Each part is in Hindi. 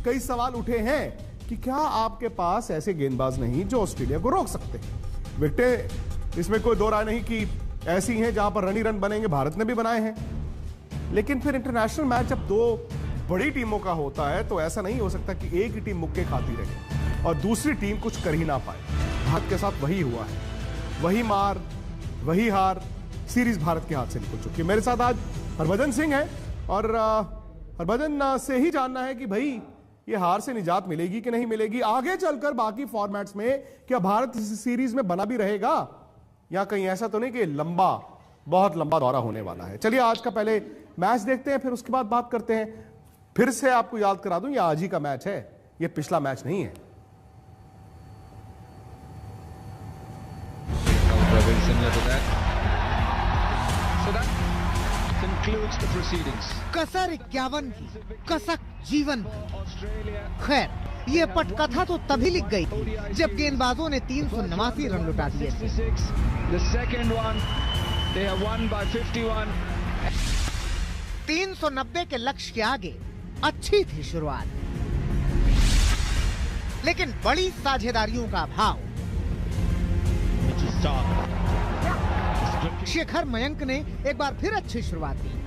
कई सवाल उठे हैं कि क्या आपके पास ऐसे गेंदबाज नहीं जो ऑस्ट्रेलिया को रोक सकते हैं। विकेटें इसमें कोई दो राय नहीं कि ऐसी हैं जहां पर रन ही रन बनेंगे, भारत ने भी बनाए हैं। लेकिन फिर इंटरनेशनल मैच जब दो बड़ी टीमों का होता है तो ऐसा नहीं हो सकता कि एक ही टीम मुक्के खाती रहे और दूसरी टीम कुछ कर ही ना पाए। भारत के साथ वही हुआ है, वही मार वही हार, सीरीज भारत के हाथ से निकल चुकी है। मेरे साथ आज हरभजन सिंह है और हरभजन से ही जानना है कि भाई ये हार से निजात मिलेगी कि नहीं मिलेगी, आगे चलकर बाकी फॉर्मेट्स में क्या भारत इस सीरीज में बना भी रहेगा या कहीं ऐसा तो नहीं कि बहुत लंबा दौरा होने वाला है। चलिए आज का पहले मैच देखते हैं, फिर उसके बाद बात करते हैं। फिर से आपको याद करा दूं, ये आज ही का मैच है, ये पिछला मैच नहीं है। कसर 51 की, कसक जीवन। खैर, ये पटकथा तो तभी लिख गई थी जब गेंदबाजों ने 389 रन लुटा दिए। 390 के लक्ष्य के आगे अच्छी थी शुरुआत, लेकिन बड़ी साझेदारियों का अभाव। शेखर मयंक ने एक बार फिर अच्छी शुरुआत की।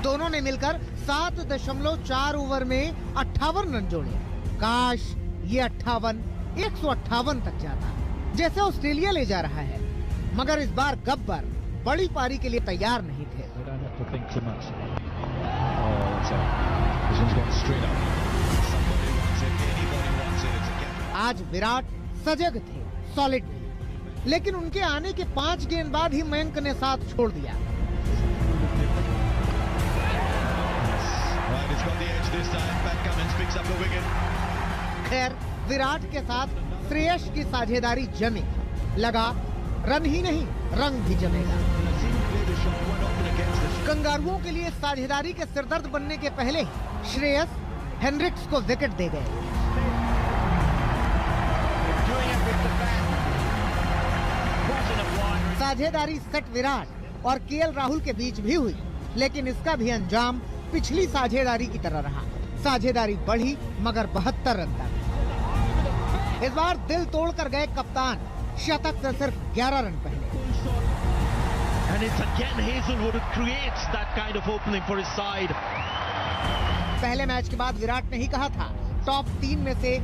दोनों ने मिलकर 7.4 ओवर में 58 रन जोड़े। काश ये 58 158 तक जाता जैसे ऑस्ट्रेलिया ले जा रहा है, मगर इस बार गब्बर बड़ी पारी के लिए तैयार नहीं थे। आज विराट सजग थे, सॉलिड थे, लेकिन उनके आने के 5 गेंद बाद ही मयंक ने साथ छोड़ दिया। खैर, विराट के साथ श्रेयस की साझेदारी जमी, लगा रन ही नहीं रंग भी जमेगा। कंगारुओं के लिए साझेदारी के सिरदर्द बनने के पहले ही श्रेयस हेनरिक्स को विकेट दे गए। साझेदारी सेट विराट और केएल राहुल के बीच भी हुई, लेकिन इसका भी अंजाम पिछली साझेदारी की तरह रहा। साझेदारी बढ़ी मगर 72 रन तक। इस बार दिल तोड़कर गए कप्तान, शतक से सिर्फ 11 रन पहले। पहले मैच के बाद विराट ने ही कहा था टॉप 3 में से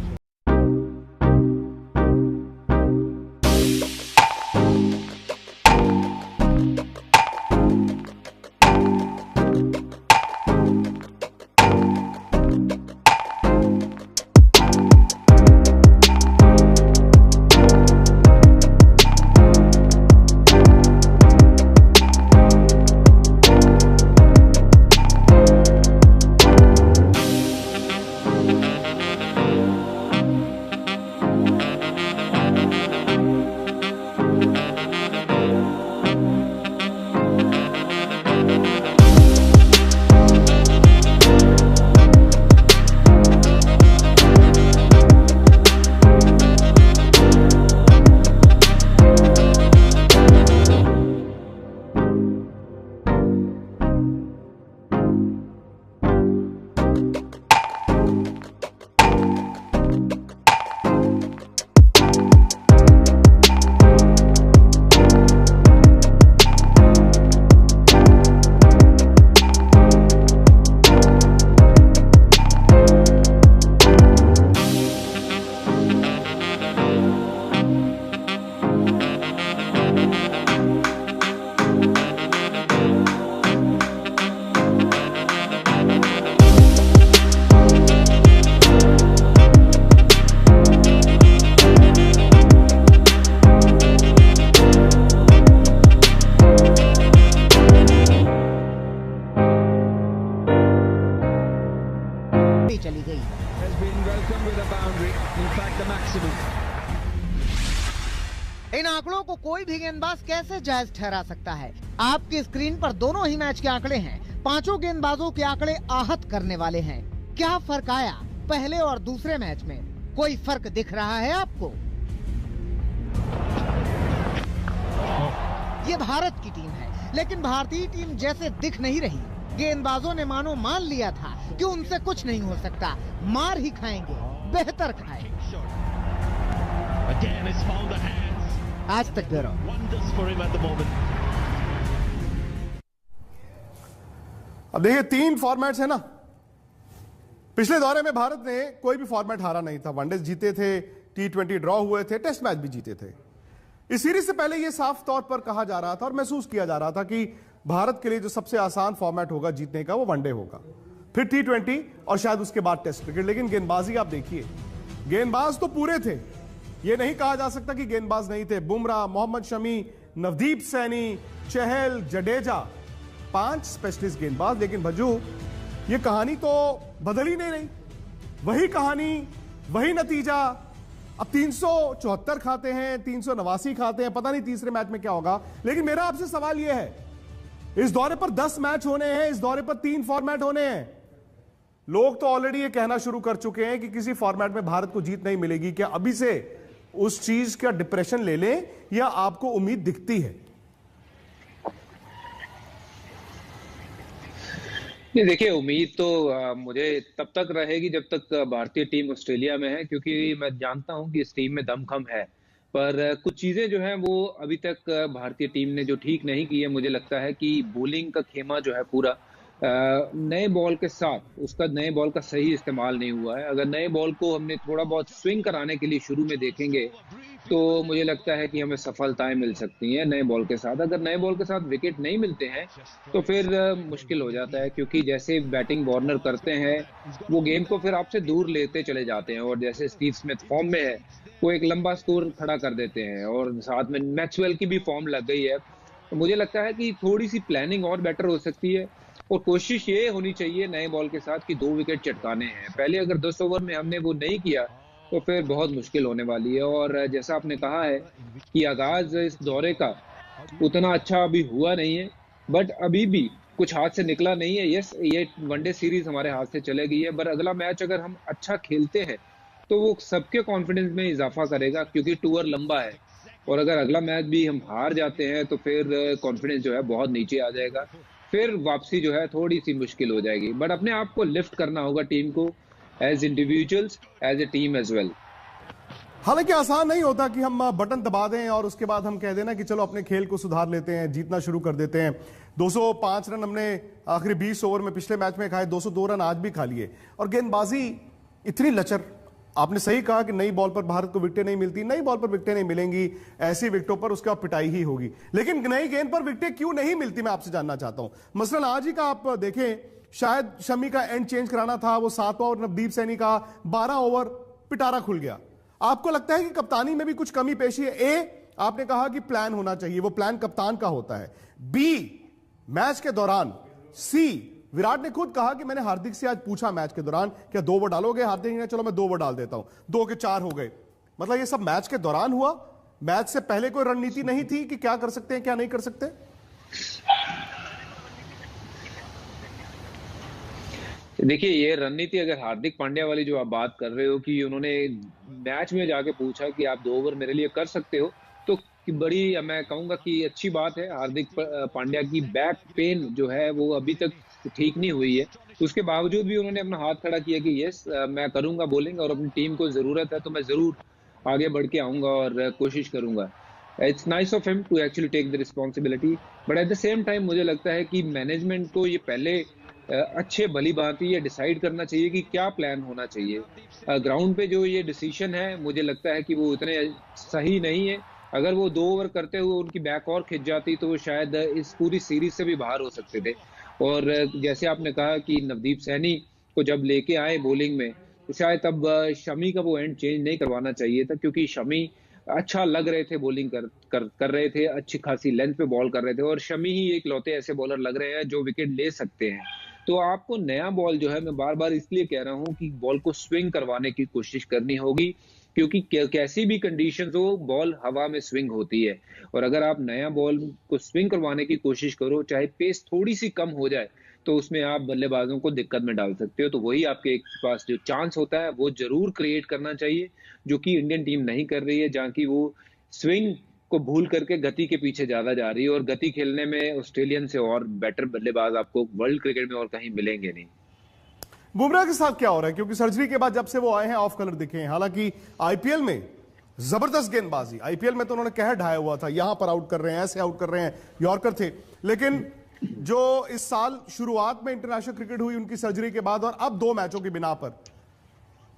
चली गई। इन आंकड़ों को कोई भी गेंदबाज कैसे जायज ठहरा सकता है? आपकी स्क्रीन पर दोनों ही मैच के आंकड़े हैं। पांचों गेंदबाजों के आंकड़े आहत करने वाले हैं। क्या फर्क आया पहले और दूसरे मैच में? कोई फर्क दिख रहा है आपको? ये भारत की टीम है, लेकिन भारतीय टीम जैसे दिख नहीं रही। गेंदबाजों ने मानो मान लिया था कि उनसे कुछ नहीं हो सकता, मार ही खाएंगे, बेहतर खाएंगे। आज तक ब्यूरो। अब देखिए 3 फॉर्मेट्स है ना। पिछले दौरे में भारत ने कोई भी फॉर्मेट हारा नहीं था। वनडे जीते थे, T20 ड्रॉ हुए थे, टेस्ट मैच भी जीते थे। इस सीरीज से पहले यह साफ तौर पर कहा जा रहा था और महसूस किया जा रहा था कि भारत के लिए जो सबसे आसान फॉर्मेट होगा जीतने का वो वनडे होगा, फिर T20 और शायद उसके बाद टेस्ट क्रिकेट। लेकिन गेंदबाजी आप देखिए, गेंदबाज तो पूरे थे, यह नहीं कहा जा सकता कि गेंदबाज नहीं थे। बुमराह, मोहम्मद शमी, नवदीप सैनी, चहल, जडेजा, 5 स्पेशलिस्ट गेंदबाज। लेकिन भज्जू, ये कहानी तो बदल ही नहीं रही, वही कहानी, वही नतीजा। अब 374 खाते हैं, 389 खाते हैं, पता नहीं तीसरे मैच में क्या होगा। लेकिन मेरा आपसे सवाल यह है, इस दौरे पर 10 मैच होने हैं, इस दौरे पर 3 फॉर्मेट होने हैं। लोग तो ऑलरेडी ये कहना शुरू कर चुके हैं कि किसी फॉर्मेट में भारत को जीत नहीं मिलेगी। क्या अभी से उस चीज का डिप्रेशन ले लें या आपको उम्मीद दिखती है? नहीं, देखिए, उम्मीद तो मुझे तब तक रहेगी जब तक भारतीय टीम ऑस्ट्रेलिया में है, क्योंकि मैं जानता हूं कि इस टीम में दमखम है। पर कुछ चीजें जो हैं वो अभी तक भारतीय टीम ने जो ठीक नहीं की है। मुझे लगता है कि बॉलिंग का खेमा जो है पूरा नए बॉल के साथ, उसका नए बॉल का सही इस्तेमाल नहीं हुआ है। अगर नए बॉल को हमने थोड़ा बहुत स्विंग कराने के लिए शुरू में देखेंगे तो मुझे लगता है कि हमें सफलताएं मिल सकती हैं नए बॉल के साथ। अगर नए बॉल के साथ विकेट नहीं मिलते हैं तो फिर मुश्किल हो जाता है, क्योंकि जैसे बैटिंग वार्नर करते हैं वो गेम को फिर आपसे दूर लेते चले जाते हैं। और जैसे स्टीव स्मिथ फॉर्म में है, वो एक लंबा स्कोर खड़ा कर देते हैं, और साथ में मैक्सवेल की भी फॉर्म लग गई है। तो मुझे लगता है कि थोड़ी सी प्लानिंग और बेटर हो सकती है, और कोशिश ये होनी चाहिए नए बॉल के साथ कि 2 विकेट चटकाने हैं। पहले अगर 10 ओवर में हमने वो नहीं किया तो फिर बहुत मुश्किल होने वाली है। और जैसा आपने कहा है कि आगाज इस दौरे का उतना अच्छा अभी हुआ नहीं है, बट अभी भी कुछ हाथ से निकला नहीं है। यस, ये वनडे सीरीज हमारे हाथ से चले गई है, पर अगला मैच अगर हम अच्छा खेलते हैं तो वो सबके कॉन्फिडेंस में इजाफा करेगा, क्योंकि टूर लंबा है। और अगर अगला मैच भी हम हार जाते हैं तो फिर कॉन्फिडेंस जो है बहुत नीचे आ जाएगा, फिर वापसी जो है थोड़ी सी मुश्किल हो जाएगी। बट अपने आप को लिफ्ट करना होगा, टीम को, as individuals, as a team as well. हालांकि आसान नहीं होता कि हम बटन दबा दें और उसके बाद हम कह देना कि चलो अपने खेल को सुधार लेते हैं, जीतना शुरू कर देते हैं। 205 रन हमने आखिरी 20 ओवर में पिछले मैच में खाए, 202 रन आज भी खा लिए। और गेंदबाजी इतनी लचर, आपने सही कहा कि नई बॉल पर भारत को विकेटें नहीं मिलती, नई बॉल पर विकेटें नहीं मिलेंगी, ऐसी विकेटों पर उसके बाद पिटाई ही होगी। लेकिन नई गेंद पर विकेटें क्यों नहीं मिलती, मैं आपसे जानना चाहता हूं। मसलन आज ही का आप देखें, शायद शमी का एंड चेंज कराना था, वो 7 ओवर, नवदीप सैनी का 12 ओवर, पिटारा खुल गया। आपको लगता है कि कप्तानी में भी कुछ कमी पेशी है? ए, आपने कहा कि प्लान होना चाहिए, वो प्लान कप्तान का होता है। बी, मैच के दौरान। सी, विराट ने खुद कहा कि मैंने हार्दिक से आज पूछा मैच के दौरान, क्या 2 ओवर डालोगे? हार्दिक ने चलो मैं 2 ओवर डाल देता हूं, 2 के 4 हो गए। मतलब ये सब मैच के दौरान हुआ, मैच से पहले कोई रणनीति नहीं थी कि क्या कर सकते हैं, क्या नहीं कर सकते? देखिए, ये रणनीति, अगर हार्दिक पांड्या वाली जो आप बात कर रहे हो कि उन्होंने मैच में जाके पूछा कि आप 2 ओवर मेरे लिए कर सकते हो, तो बड़ी, मैं कहूंगा कि अच्छी बात है। हार्दिक पांड्या की बैक पेन जो है वो अभी तक ठीक नहीं हुई है, उसके बावजूद भी उन्होंने अपना हाथ खड़ा किया कि यस, मैं करूंगा बॉलिंग, और अपनी टीम को जरूरत है तो मैं जरूर आगे बढ़ के आऊंगा और कोशिश करूंगा। It's nice of him to actually take the responsibility, but at the same time मुझे लगता है कि मैनेजमेंट को ये पहले अच्छे भली भांति ये डिसाइड करना चाहिए कि क्या प्लान होना चाहिए। ग्राउंड पे जो ये डिसीजन है, मुझे लगता है कि वो उतने सही नहीं है। अगर वो 2 ओवर करते हुए उनकी बैक और खिंच जाती तो वो शायद इस पूरी सीरीज से भी बाहर हो सकते थे। और जैसे आपने कहा कि नवदीप सैनी को जब लेके आए बॉलिंग में, तो शायद तब शमी का वो एंड चेंज नहीं करवाना चाहिए था, क्योंकि शमी अच्छा लग रहे थे, बॉलिंग कर रहे थे, अच्छी खासी लेंथ पे बॉल कर रहे थे, और शमी ही एक लौते ऐसे बॉलर लग रहे हैं जो विकेट ले सकते हैं। तो आपको नया बॉल जो है, मैं बार बार इसलिए कह रहा हूं कि बॉल को स्विंग करवाने की कोशिश करनी होगी, क्योंकि कैसी भी कंडीशन हो, बॉल हवा में स्विंग होती है। और अगर आप नया बॉल को स्विंग करवाने की कोशिश करो, चाहे पेस थोड़ी सी कम हो जाए, तो उसमें आप बल्लेबाजों को दिक्कत में डाल सकते हो। तो वही आपके पास जो चांस होता है वो जरूर क्रिएट करना चाहिए, जो कि इंडियन टीम नहीं कर रही है, जहाँ की वो स्विंग को भूल करके गति के पीछे ज्यादा जा रही है, और गति खेलने में ऑस्ट्रेलियन से और बेटर बल्लेबाज आपको वर्ल्ड क्रिकेट में और कहीं मिलेंगे नहीं। बुमराह के साथ क्या हो रहा है, क्योंकि सर्जरी के बाद जब से वो आए हैं ऑफ कलर दिखे हैं। हालांकि आईपीएल में जबरदस्त गेंदबाजी, आईपीएल में तो उन्होंने कहर ढाया हुआ था, यहां पर आउट कर रहे हैं, ऐसे आउट कर रहे हैं, यॉर्कर थे। लेकिन जो इस साल शुरुआत में इंटरनेशनल क्रिकेट हुई उनकी सर्जरी के बाद, और अब 2 मैचों की बिना पर,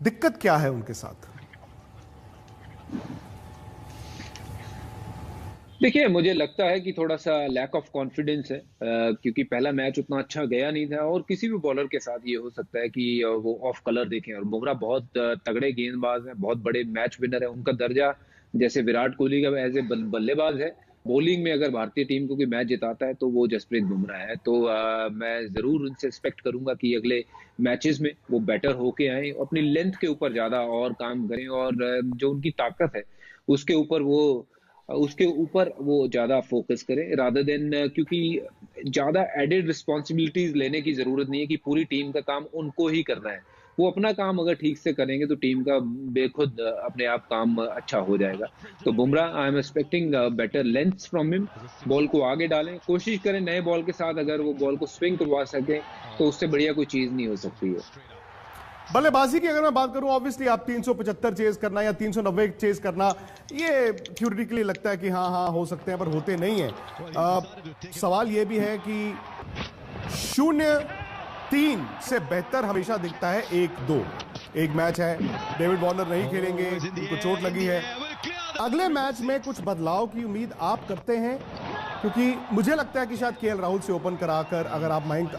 दिक्कत क्या है उनके साथ? देखिए, मुझे लगता है कि थोड़ा सा लैक ऑफ कॉन्फिडेंस है, क्योंकि पहला मैच उतना अच्छा गया नहीं था, और किसी भी बॉलर के साथ ये हो सकता है कि वो ऑफ कलर देखें। और बुमराह बहुत तगड़े गेंदबाज हैं, बहुत बड़े मैच विनर है, उनका दर्जा जैसे विराट कोहली का एज ए बल्लेबाज है। बॉलिंग में अगर भारतीय टीम को कोई मैच जिताता है तो वो जसप्रीत बुमराह है। तो मैं जरूर उनसे एक्सपेक्ट करूंगा कि अगले मैचेस में वो बेटर होके आए, अपनी लेंथ के ऊपर ज्यादा और काम करें, और जो उनकी ताकत है उसके ऊपर वो ज्यादा फोकस करें, रादर देन, क्योंकि ज्यादा एडेड रिस्पॉन्सिबिलिटीज लेने की जरूरत नहीं है कि पूरी टीम का काम उनको ही करना है। वो अपना काम अगर ठीक से करेंगे तो टीम का बेखुद अपने आप काम अच्छा हो जाएगा। तो Bumrah, I am expecting better length from him. Ball को आगे डालें, कोशिश करें नए बॉल के साथ अगर वो बॉल को स्विंग करवा सके तो उससे बढ़िया कोई चीज नहीं हो सकती है। बल्लेबाजी की अगर मैं बात करूं, ऑब्वियसली आप 375 चेज करना या 390 चेज करना, ये थ्योरेटिकली लगता है कि हाँ हो सकते हैं, पर होते नहीं है। सवाल ये भी है कि 0-3 से बेहतर हमेशा दिखता है 1-2। एक मैच है, डेविड वार्नर नहीं खेलेंगे, उनको चोट लगी है। अगले मैच में कुछ बदलाव की उम्मीद आप करते हैं? क्योंकि मुझे लगता है कि शायद केएल राहुल से ओपन कराकर अगर आप मयंक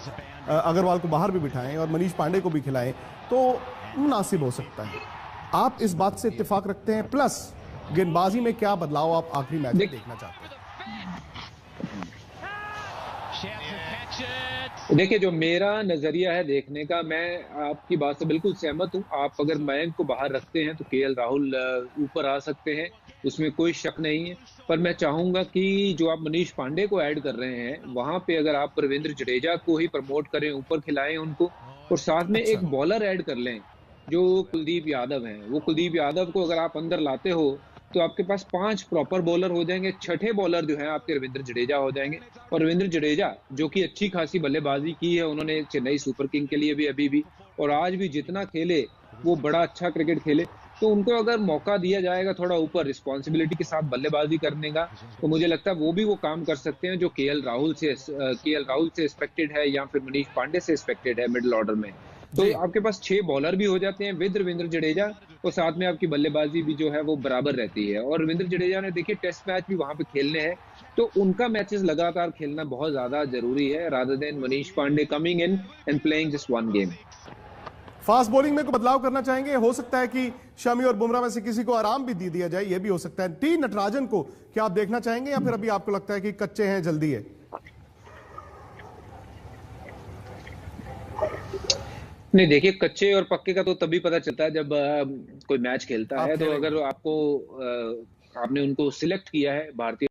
अग्रवाल को बाहर भी बिठाएं और मनीष पांडे को भी खिलाएं तो मुनासिब हो सकता है। आप इस बात से इत्तेफाक रखते हैं? प्लस गेंदबाजी में क्या बदलाव आप आखिरी मैच में देखना चाहते हैं? देखिए, जो मेरा नजरिया है देखने का, मैं आपकी बात से बिल्कुल सहमत हूं। आप अगर मयंक को बाहर रखते हैं तो केएल राहुल ऊपर आ सकते हैं, उसमें कोई शक नहीं है। पर मैं चाहूंगा कि जो आप मनीष पांडे को ऐड कर रहे हैं वहां पे अगर आप रविंद्र जडेजा को ही प्रमोट करें, ऊपर खिलाएं उनको, और साथ में एक बॉलर ऐड कर लें जो कुलदीप यादव हैं। वो कुलदीप यादव को अगर आप अंदर लाते हो तो आपके पास 5 प्रॉपर बॉलर हो जाएंगे। छठे बॉलर जो है आपके रविंद्र जडेजा हो जाएंगे। और रविंद्र जडेजा जो कि अच्छी खासी बल्लेबाजी की है उन्होंने चेन्नई सुपर किंग के लिए भी, अभी भी, और आज भी जितना खेले वो बड़ा अच्छा क्रिकेट खेले। तो उनको अगर मौका दिया जाएगा थोड़ा ऊपर रिस्पॉन्सिबिलिटी के साथ बल्लेबाजी करने का, तो मुझे लगता है वो काम कर सकते हैं जो केएल राहुल से एक्सपेक्टेड है या फिर मनीष पांडे से एक्सपेक्टेड है मिडिल ऑर्डर में। तो आपके पास 6 बॉलर भी हो जाते हैं विद रविंद्र जडेजा, और साथ में आपकी बल्लेबाजी भी जो है वो बराबर रहती है। और रविंद्र जडेजा ने देखिए टेस्ट मैच भी वहां पे खेलने हैं, तो उनका मैचेस लगातार खेलना बहुत ज्यादा जरूरी है, rather than Manish Pandey coming in and playing just one game. Fast bowling में कोई बदलाव करना चाहेंगे? हो सकता है कि शमी और बुमराह में से किसी को आराम भी दे दिया जाए, यह भी हो सकता है। टी नटराजन को क्या आप देखना चाहेंगे, या फिर अभी आपको लगता है कि कच्चे हैं, जल्दी है? नहीं, देखिए, कच्चे और पक्के का तो तभी पता चलता है जब कोई मैच खेलता है। तो अगर आपने उनको सिलेक्ट किया है भारतीय